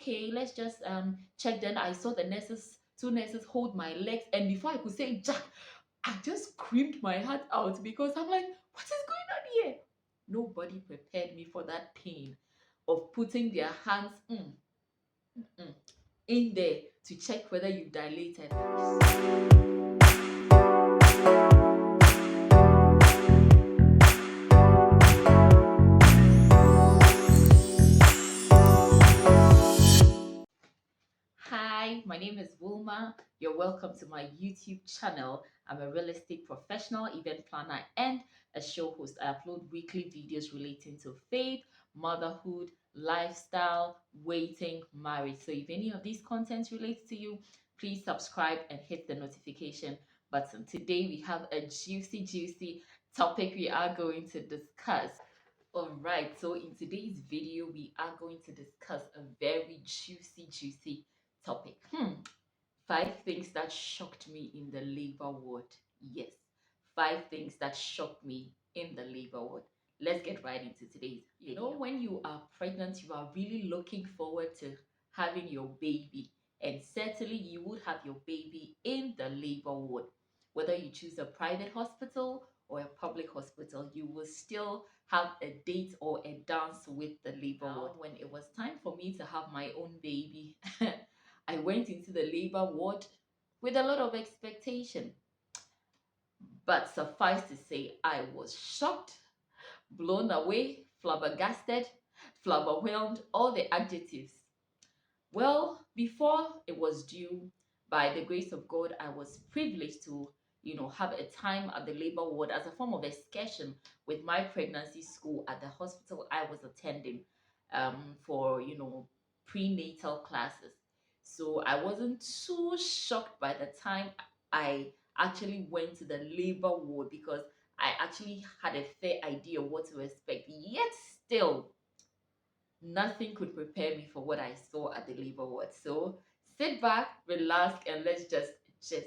okay, let's just check. Then I saw the nurses, two nurses hold my legs, and before I could say Jack, I just screamed my heart out because I'm like, what is going on here? Nobody prepared me for that pain of putting their hands mm, in there to check whether you dilated. Hi, my name is Wilma. You're welcome to my YouTube channel. I'm a real estate professional, event planner, and a show host. I upload weekly videos relating to faith, motherhood, lifestyle, waiting, marriage. So if any of these contents relates to you, please subscribe and hit the notification button. Today we have a juicy topic we are going to discuss. All right, so in today's video, we are going to discuss a very juicy topic. Five things that shocked me in the labor ward. Yes, five things that shocked me in the labor ward. Let's get right into today's video. You know, when you are pregnant, you are really looking forward to having your baby, and certainly you would have your baby in the labor ward. Whether you choose a private hospital or a public hospital, you will still have a date or a dance with the labor ward. When it was time for me to have my own baby, I went into the labor ward with a lot of expectation. But suffice to say, I was shocked, blown away, flabbergasted, flabberwhelmed, all the adjectives. Well, before it was due, by the grace of God, I was privileged to, have a time at the labor ward as a form of excursion with my pregnancy school at the hospital I was attending for, prenatal classes. So I wasn't too shocked by the time I actually went to the labor ward because I actually had a fair idea what to expect. Yet still, nothing could prepare me for what I saw at the labor ward. So sit back, relax, and let's just gist.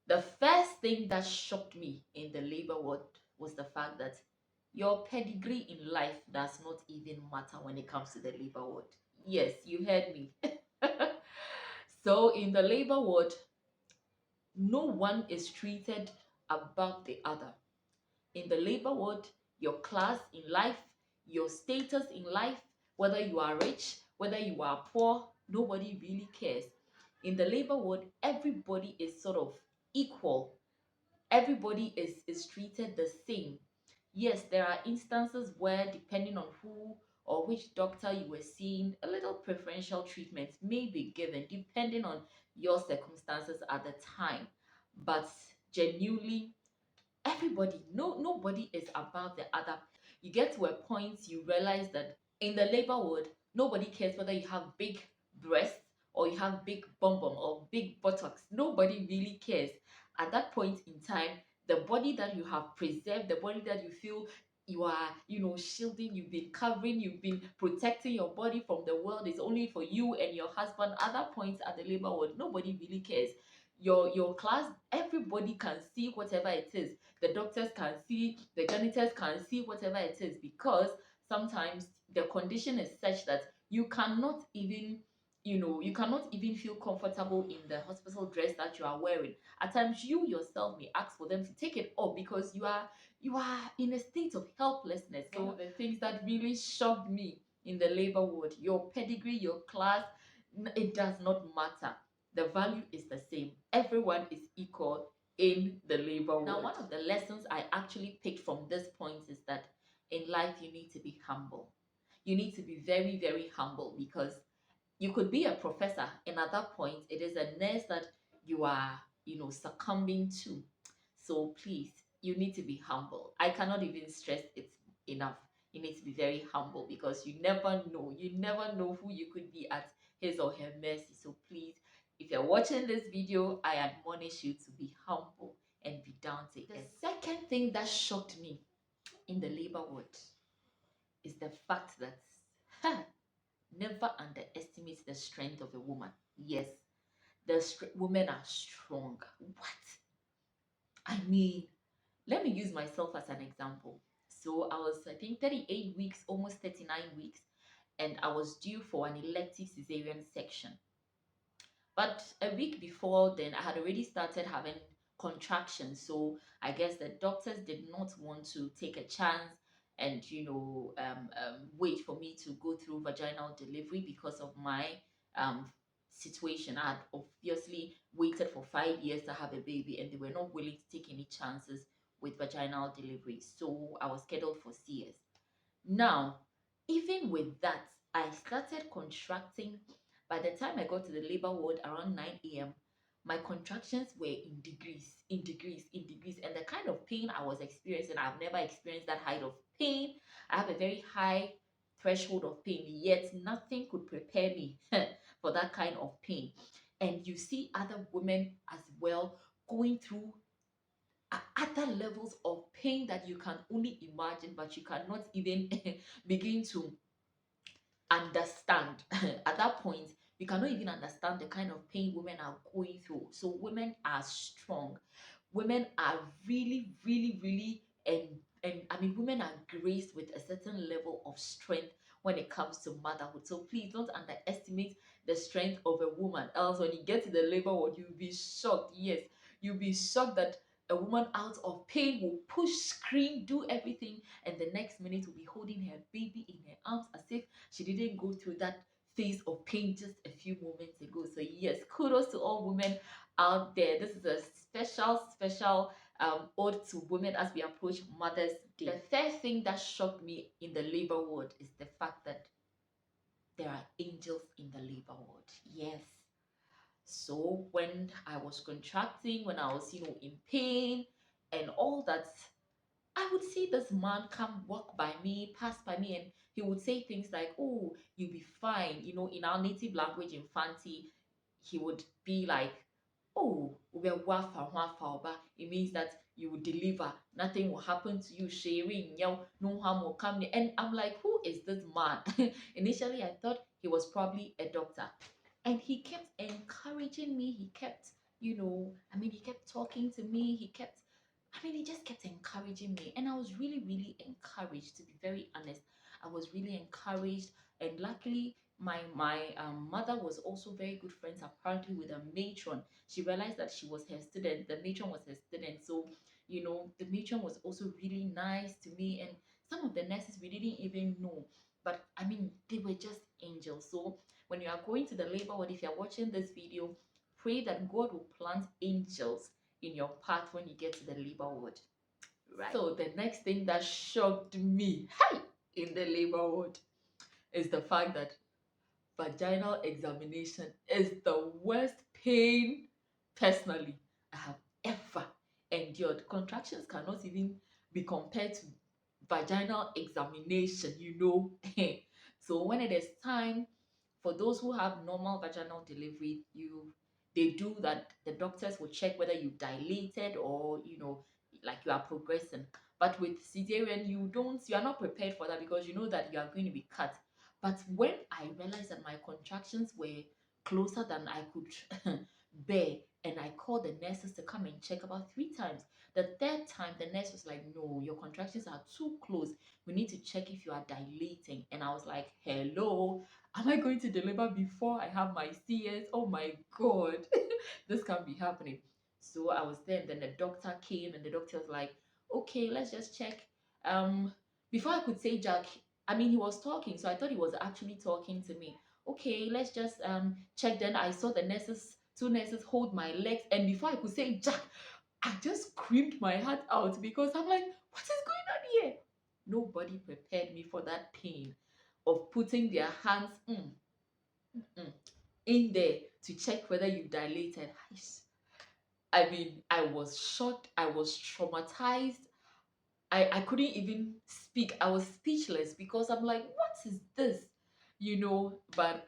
The first thing that shocked me in the labor ward was the fact that your pedigree in life does not even matter when it comes to the labor ward. Yes, you heard me. So in the labor ward, no one is treated above the other. In the labor ward, your class in life, your status in life, whether you are rich, whether you are poor, nobody really cares. In the labor ward, everybody is sort of equal. Everybody is treated the same. Yes, there are instances where, depending on who or which doctor you were seeing, a little preferential treatment may be given depending on your circumstances at the time. But genuinely, everybody, nobody is above the other. You get to a point you realize that in the labor ward, nobody cares whether you have big breasts or you have big bum bum or big buttocks. Nobody really cares at that point in time. The body that you have preserved, the body that you feel you are, shielding, you've been covering, you've been protecting your body from the world, is only for you and your husband. At that point at the labor ward, nobody really cares. Your class, everybody can see whatever it is. The doctors can see, the janitors can see whatever it is, because sometimes the condition is such that you cannot even, you cannot even feel comfortable in the hospital dress that you are wearing. At times you yourself may ask for them to take it off because you are in a state of helplessness. So the things that really shocked me in the labor ward, your pedigree, your class, it does not matter. The value is the same. Everyone is equal in the labor ward. Now, one of the lessons I actually picked from this point is that in life you need to be humble. You need to be very humble, because you could be a professor and at that point it is a nurse that you are, succumbing to. So please, you need to be humble. I cannot even stress it enough. You need to be very humble, because you never know who you could be at his or her mercy. So please, if you're watching this video, I admonish you to be humble and be down to earth. The second thing that shocked me in the labor ward is the fact that never underestimate the strength of a woman. Yes, women are strong. What? I mean, let me use myself as an example. So I was, I think, 38 weeks, almost 39 weeks. and I was due for an elective cesarean section. But a week before then, I had already started having contractions. So I guess the doctors did not want to take a chance and, wait for me to go through vaginal delivery because of my um, situation. I had obviously waited for 5 years to have a baby, and they were not willing to take any chances with vaginal delivery. So I was scheduled for CS. Now, even with that, I started contracting. By the time I got to the labor ward around 9 a.m., my contractions were in degrees, in degrees, in degrees. And the kind of pain I was experiencing, I've never experienced that height of pain. I have a very high threshold of pain, yet nothing could prepare me for that kind of pain. And you see other women as well going through other levels of pain that you can only imagine, but you cannot even begin to understand. At that point, you cannot even understand the kind of pain women are going through. So women are strong. Women are really, really, really, and I mean, women are graced with a certain level of strength when it comes to motherhood. So please don't underestimate the strength of a woman. Else, when you get to the labor ward, you'll be shocked. Yes, you'll be shocked that a woman out of pain will push, scream, do everything, and the next minute will be holding her baby in her arms as if she didn't go through that phase of pain just a few moments ago. So yes, kudos to all women out there. This is a special ode to women as we approach Mother's Day. The third thing that shocked me in the labor ward is the fact that there are angels in the labor ward. Yes. So when I was contracting, when I was, in pain and all that, I would see this man come walk by me, pass by me, and he would say things like, "Oh, you'll be fine." In our native language in Fanti, he would be like, "Oh, wafa wafa oba." It means that you will deliver, nothing will happen to you, sharing, no harm will come near. And I'm like, who is this man? Initially, I thought he was probably a doctor. And he kept encouraging me. He kept, he kept talking to me. He just kept encouraging me. And I was really, really encouraged, to be very honest. I was really encouraged. And luckily, my mother was also very good friends apparently with a matron. She realized that she was her student. The matron was her student. So, the matron was also really nice to me. And some of the nurses we didn't even know. But they were just angels. So when you are going to the labor ward, if you're watching this video, pray that God will plant angels in your path when you get to the labor ward. Right. So the next thing that shocked me, hi, in the labor ward is the fact that vaginal examination is the worst pain personally I have ever endured. Contractions cannot even be compared to vaginal examination. So when it is time for those who have normal vaginal delivery, they do that. The doctors will check whether you dilated or like you are progressing. But with cesarean, you are not prepared for that because you know that you are going to be cut. But when I realized that my contractions were closer than I could bear, and I called the nurses to come and check about 3 times. The third time, the nurse was like, "No, your contractions are too close. We need to check if you are dilating." And I was like, "Hello, am I going to deliver before I have my CS? Oh my God, this can't be happening." So I was there, and then the doctor came, and the doctor was like, "Okay, let's just check." Before I could say Jack, he was talking, so I thought he was actually talking to me. "Okay, let's just check." Then I saw the two nurses hold my legs, and before I could say Jack, I just screamed my heart out because I'm like, what is going on here? Nobody prepared me for that pain of putting their hands in there to check whether you dilated. I was shocked. I was traumatized. I couldn't even speak. I was speechless because I'm like, what is this? But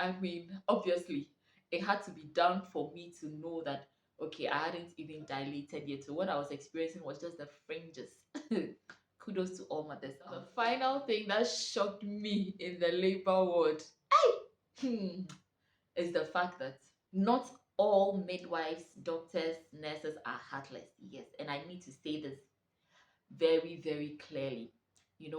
obviously, it had to be done for me to know that, okay, I hadn't even dilated yet. So what I was experiencing was just the fringes. Kudos to all mothers. The final thing that shocked me in the labor ward is the fact that not all midwives, doctors, nurses are heartless. Yes, and I need to say this very, very clearly.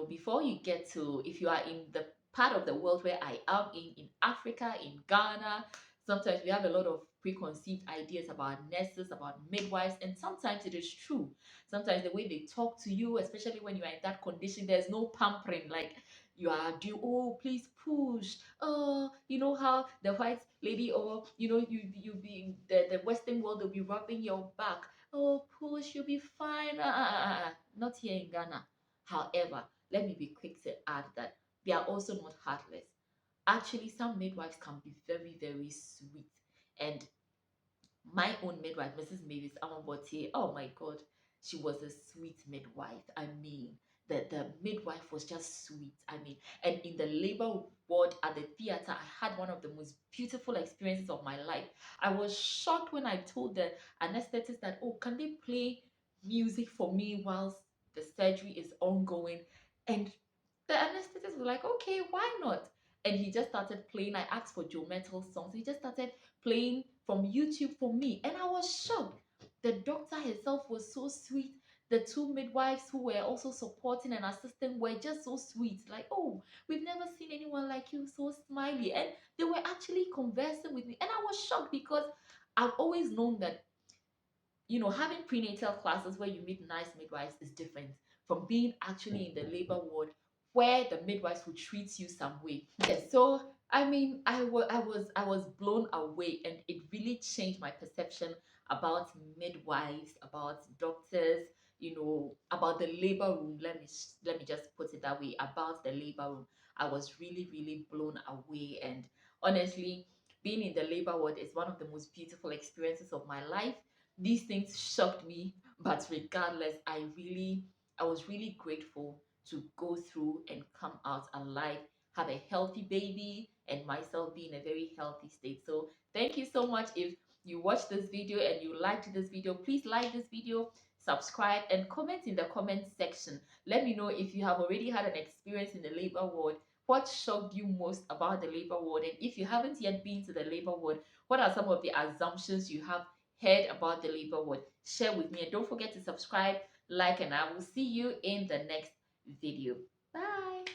Before you get to, if you are in the part of the world where I am in Africa, in Ghana, sometimes we have a lot of preconceived ideas about nurses, about midwives, and sometimes it is true. Sometimes the way they talk to you, especially when you are in that condition, there's no pampering. Like you are due, oh, please push. Oh, you know how the white lady, or you be the Western world will be rubbing your back. Oh, push, you'll be fine. Not here in Ghana. However, let me be quick to add that they are also not heartless. Actually, some midwives can be very, very sweet. And my own midwife, Mrs. Mavis Amambotier, oh my God, she was a sweet midwife. I mean, the midwife was just sweet. I mean, and in the labor ward at the theater, I had one of the most beautiful experiences of my life. I was shocked when I told the anesthetist that, oh, can they play music for me whilst the surgery is ongoing? And the anesthetist was like, okay, why not? And he just started playing. I asked for Joe Metal songs. He just started playing from YouTube for me. And I was shocked. The doctor herself was so sweet. The two midwives who were also supporting and assisting were just so sweet. Like, oh, we've never seen anyone like you, so smiley. And they were actually conversing with me. And I was shocked because I've always known that having prenatal classes where you meet nice midwives is different from being actually in the labor ward where the midwives will treat you some way. Yes, so I mean, I was blown away, and it really changed my perception about midwives, about doctors, about the labor room. Let me just put it that way. About the labor room, I was really, really blown away, and honestly, being in the labor ward is one of the most beautiful experiences of my life. These things shocked me, but regardless, I was really grateful to go through and come out alive, have a healthy baby, and myself be in a very healthy state. So thank you so much. If you watched this video and you liked this video, please like this video, subscribe, and comment in the comment section. Let me know if you have already had an experience in the labor ward. What shocked you most about the labor ward? And if you haven't yet been to the labor ward, what are some of the assumptions you have heard about the labor ward? Share with me, and don't forget to subscribe, like, and I will see you in the next video. Bye.